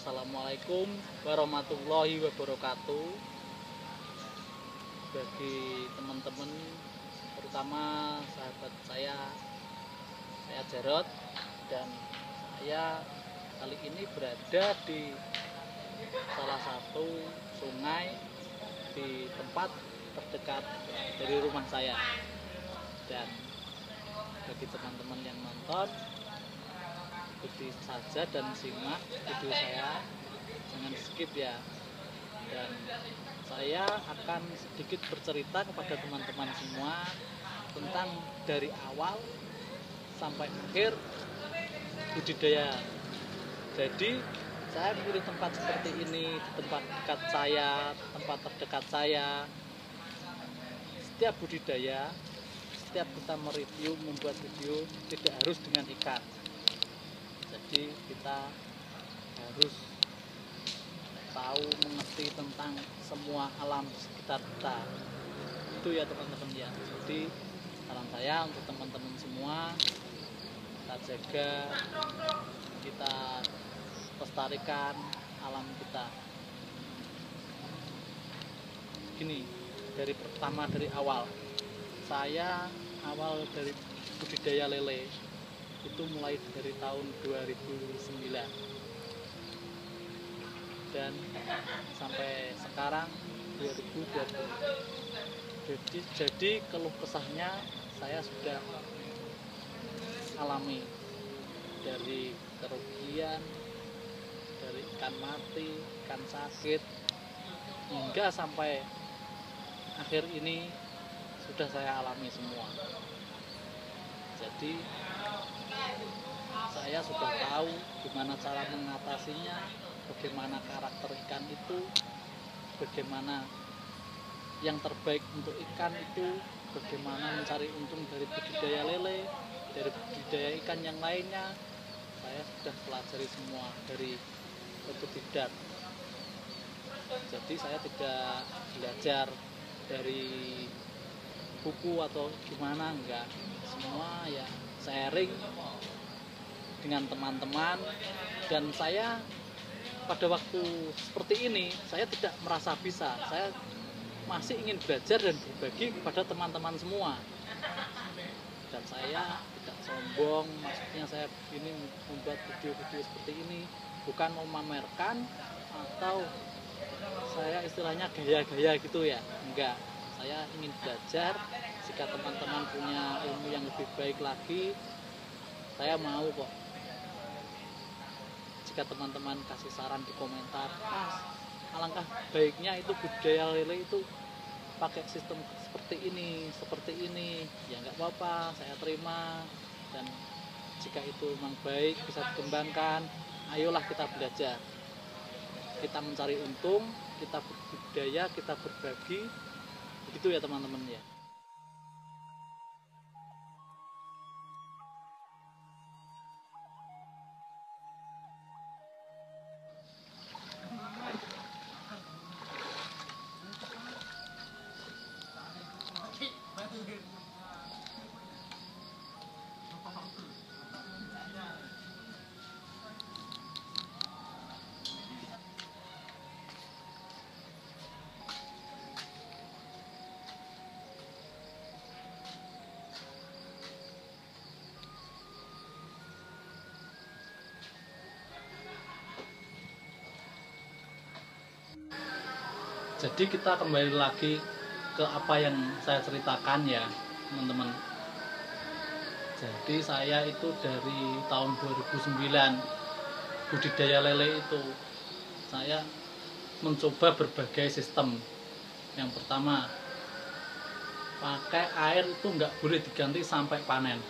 Assalamualaikum warahmatullahi wabarakatuh. Bagi teman-teman, terutama sahabat saya Jarot, dan saya kali ini berada di salah satu sungai di tempat terdekat dari rumah saya. Dan bagi teman-teman yang nonton, ikuti saja dan simak video saya, jangan skip ya. Dan saya akan sedikit bercerita kepada teman-teman semua tentang dari awal sampai akhir budidaya. Jadi saya memilih tempat seperti ini, tempat dekat saya, tempat terdekat saya. Setiap budidaya, setiap kita mereview, membuat video, tidak harus dengan ikan. Jadi kita harus tahu, mengerti tentang semua alam sekitar kita. Itu ya teman-teman ya. Jadi saran saya untuk teman-teman semua, kita jaga, kita lestarikan alam kita. Gini, dari pertama, dari awal, saya awal dari budidaya lele itu mulai dari tahun 2009 dan sampai sekarang 2020. Jadi keluh kesahnya saya sudah alami, dari kerugian, dari ikan mati, ikan sakit, hingga sampai akhir ini sudah saya alami semua. Jadi saya sudah tahu gimana cara mengatasinya, bagaimana karakter ikan itu, bagaimana yang terbaik untuk ikan itu, bagaimana mencari untung dari budidaya lele, dari budidaya ikan yang lainnya. Saya sudah pelajari semua dari otodidak. Jadi saya tidak belajar dari buku atau gimana, enggak. Semua ya sharing dengan teman-teman. Dan saya pada waktu seperti ini saya tidak merasa bisa, saya masih ingin belajar dan berbagi kepada teman-teman semua. Dan saya tidak sombong, maksudnya saya ini membuat video-video seperti ini bukan memamerkan atau saya istilahnya gaya-gaya gitu ya, enggak. Saya ingin belajar. Jika teman-teman punya ilmu yang lebih baik lagi, saya mau kok. Jika teman-teman kasih saran di komentar, Mas, alangkah baiknya itu budidaya lele itu pakai sistem seperti ini, ya nggak apa-apa, saya terima. Dan jika itu memang baik, bisa dikembangkan, ayolah kita belajar, kita mencari untung, kita berbudidaya, kita berbagi, begitu ya teman-teman ya. Jadi kita kembali lagi ke apa yang saya ceritakan ya teman-teman. Jadi saya itu dari tahun 2009 budidaya lele itu saya mencoba berbagai sistem. Yang pertama, pakai air itu nggak boleh diganti sampai panen.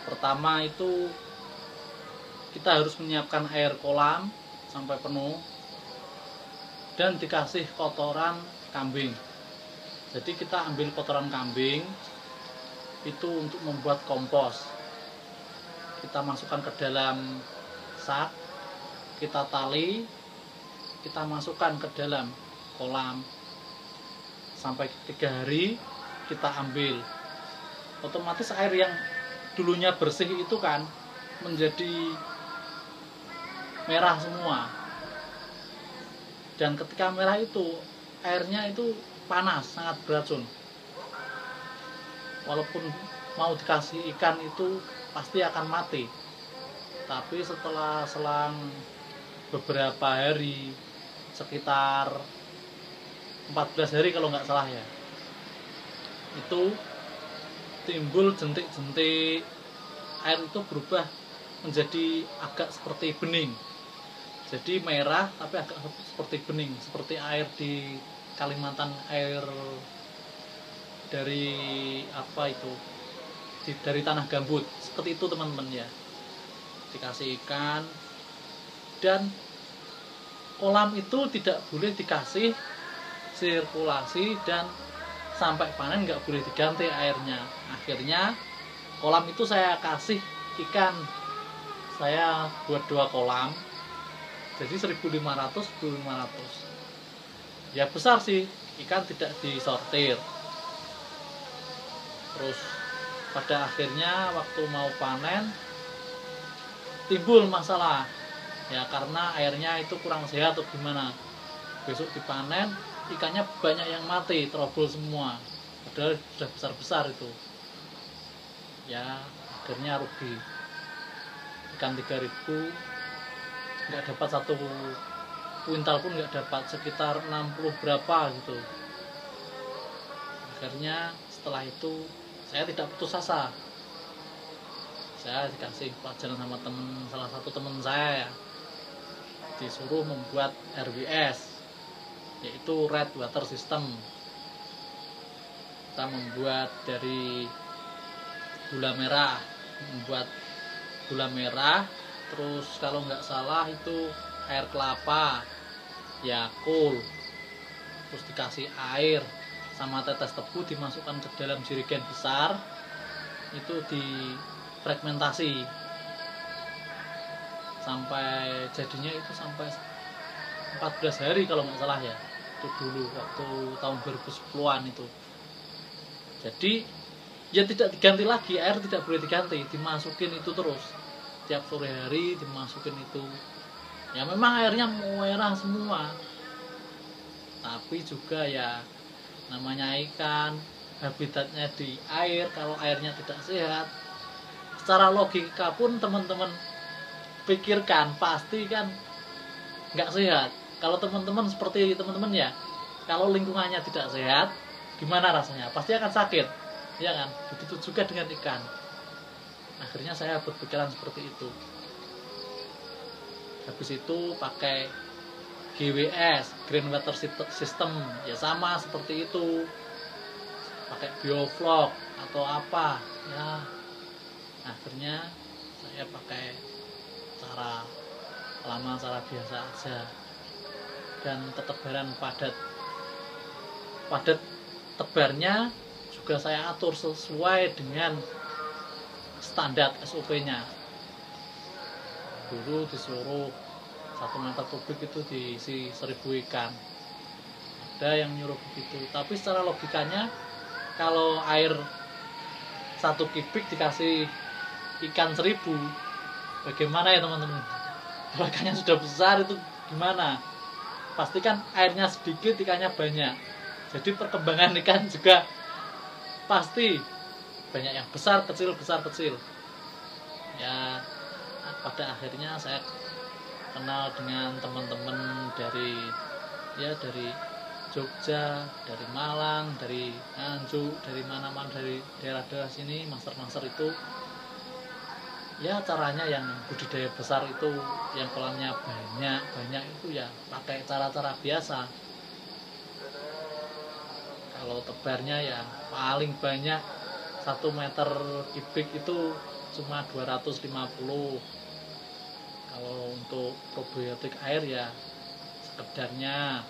Pertama itu kita harus menyiapkan air kolam sampai penuh dan dikasih kotoran kambing. Jadi kita ambil kotoran kambing itu untuk membuat kompos. Kita masukkan ke dalam sak, kita tali, kita masukkan ke dalam kolam sampai 3 hari, kita ambil. Otomatis air yang dulunya bersih itu kan menjadi merah semua. Dan ketika merah itu airnya itu panas, sangat beracun. Walaupun mau dikasih ikan itu pasti akan mati. Tapi setelah selang beberapa hari, sekitar 14 hari kalau nggak salah ya, itu timbul jentik-jentik, air itu berubah menjadi agak seperti bening. Jadi merah tapi agak seperti bening, seperti air di Kalimantan, air dari apa itu, dari tanah gambut, seperti itu teman-teman ya. Dikasih ikan, dan kolam itu tidak boleh dikasih sirkulasi, dan sampai panen nggak boleh diganti airnya. Akhirnya kolam itu saya kasih ikan, saya buat 2 kolam, jadi 1.500 ya, besar sih, ikan tidak disortir. Terus pada akhirnya waktu mau panen timbul masalah ya, karena airnya itu kurang sehat atau gimana. Besok dipanen ikannya banyak yang mati, terobol semua, padahal sudah besar-besar itu ya. Akhirnya rugi, ikan 3.000 nggak dapat 1 kuintal pun nggak dapat, sekitar 60 berapa gitu. Akhirnya setelah itu saya tidak putus asa, saya dikasih pelajaran sama salah satu teman saya ya, disuruh membuat RWS, yaitu Red Water System. Kita membuat dari gula merah, terus kalau nggak salah itu air kelapa, Yakult, terus dikasih air sama tetes tebu, dimasukkan ke dalam jerigen besar, itu difermentasi sampai jadinya itu sampai 14 hari kalau nggak salah ya, itu dulu waktu tahun 2010-an itu. Jadi ya tidak diganti lagi, air tidak boleh diganti, dimasukin itu terus tiap sore hari, dimasukin itu ya. Memang airnya merah semua, tapi juga ya namanya ikan, habitatnya di air, kalau airnya tidak sehat, secara logika pun teman-teman pikirkan pasti kan nggak sehat. Kalau teman-teman seperti teman-teman ya, kalau lingkungannya tidak sehat gimana rasanya, pasti akan sakit ya kan. Begitu juga dengan ikan. Akhirnya saya berpikiran seperti itu. Habis itu pakai GWS, Green Water System, ya sama seperti itu, pakai bioflok atau apa ya. Akhirnya saya pakai cara lama, cara biasa aja, dan ketebalan padat tebarnya juga saya atur sesuai dengan standar SOP-nya. Dulu disuruh 1 meter kubik itu diisi 1.000 ikan, ada yang nyuruh begitu. Tapi secara logikanya, kalau air 1 kubik dikasih ikan 1.000, bagaimana ya teman-teman? Ikannya sudah besar, itu gimana? Pastikan airnya sedikit, ikannya banyak. Jadi perkembangan ikan juga pasti banyak yang besar kecil ya. Pada akhirnya saya kenal dengan teman-teman dari Jogja, dari Malang, dari Nganjuk, dari mana-mana, dari daerah-daerah sini, master itu ya. Caranya yang budidaya besar itu, yang kolamnya banyak itu ya pakai cara-cara biasa. Kalau tebarnya ya paling banyak 1 meter kubik itu cuma 250. Kalau untuk probiotik air ya sekedarnya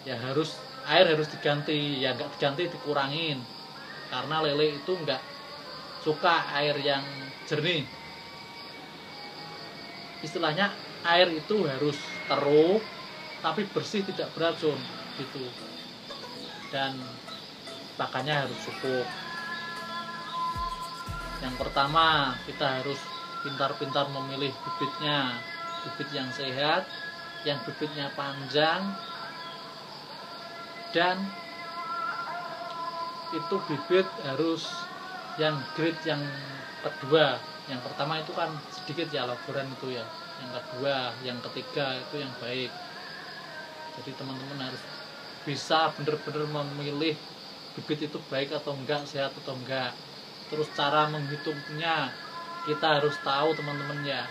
ya, air harus diganti ya, nggak diganti dikurangin, karena lele itu nggak suka air yang jernih. Istilahnya air itu harus keruh tapi bersih, tidak beracun gitu, dan pakannya harus cukup. Yang pertama, kita harus pintar-pintar memilih bibitnya bibit yang sehat, yang bibitnya panjang, dan itu bibit harus yang grade yang kedua. Yang pertama itu kan sedikit ya laboran itu ya, yang kedua, yang ketiga itu yang baik. Jadi teman-teman harus bisa benar-benar memilih bibit itu baik atau enggak, sehat atau enggak. Terus cara menghitungnya kita harus tahu teman-teman ya,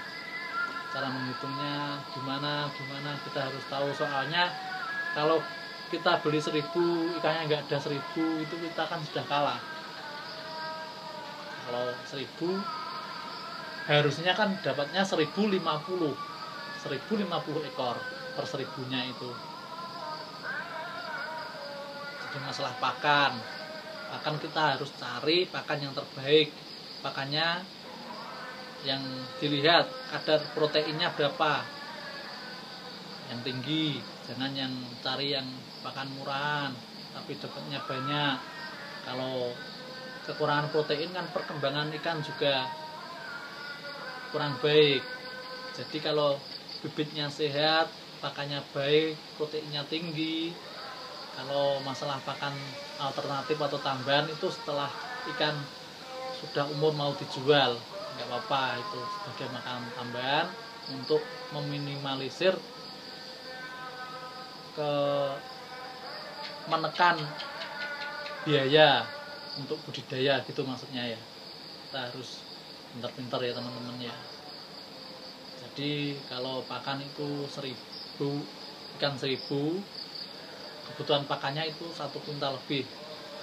cara menghitungnya gimana kita harus tahu. Soalnya kalau kita beli 1000 ikannya enggak ada 1000, itu kita kan sudah kalah. Kalau 1000 harusnya kan dapatnya 1050 ekor per 1000-nya itu. Jadi masalah pakan kita harus cari pakan yang terbaik, pakannya yang dilihat kadar proteinnya berapa, yang tinggi. Jangan yang cari yang pakan murahan tapi dapatnya banyak. Kalau kekurangan protein kan perkembangan ikan juga kurang baik. Jadi kalau bibitnya sehat, pakannya baik, proteinnya tinggi. Kalau masalah pakan alternatif atau tambahan itu setelah ikan sudah umur mau dijual, nggak apa-apa, itu sebagai makanan tambahan untuk meminimalisir menekan biaya untuk budidaya gitu maksudnya ya. Kita harus pintar-pintar ya teman-teman ya. Jadi kalau pakan itu 1000 ikan 1000, kebutuhan pakannya itu 1 kuintal lebih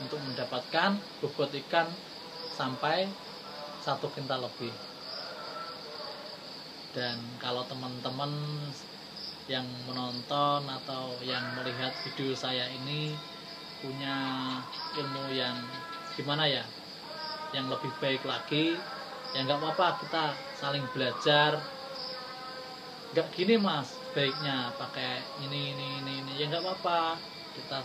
untuk mendapatkan bobot ikan sampai 1 kuintal lebih. Dan kalau teman-teman yang menonton atau yang melihat video saya ini punya ilmu yang gimana ya, yang lebih baik lagi, ya nggak apa-apa, kita saling belajar. Nggak gini mas, baiknya pakai ini, ya nggak apa-apa, kita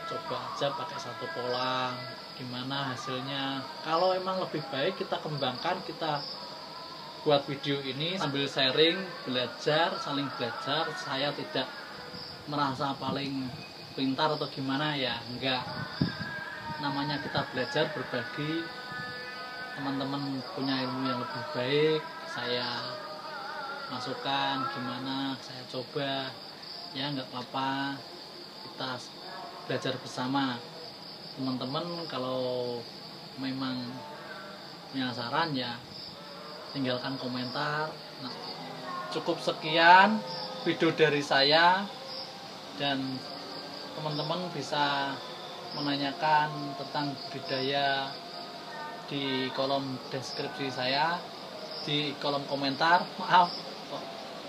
coba aja pakai 1 kolam, gimana hasilnya. Kalau emang lebih baik kita kembangkan, kita buat video ini sambil sharing, belajar, saling belajar. Saya tidak merasa paling pintar atau gimana ya, enggak. Namanya kita belajar, berbagi. Teman-teman punya ilmu yang lebih baik, saya masukkan, gimana saya coba, ya nggak apa-apa, kita belajar bersama. Teman-teman kalau memang punya saran ya tinggalkan komentar. Nah, cukup sekian video dari saya, dan teman-teman bisa menanyakan tentang budidaya di kolom deskripsi saya, di kolom komentar, maaf,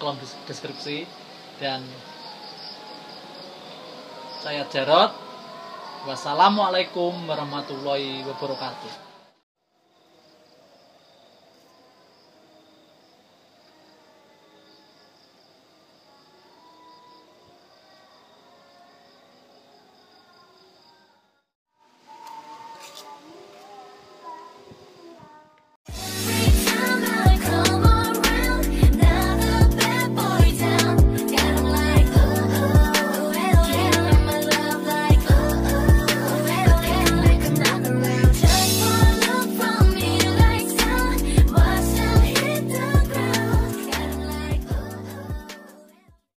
kolom deskripsi. Dan saya Jarod, wassalamualaikum warahmatullahi wabarakatuh.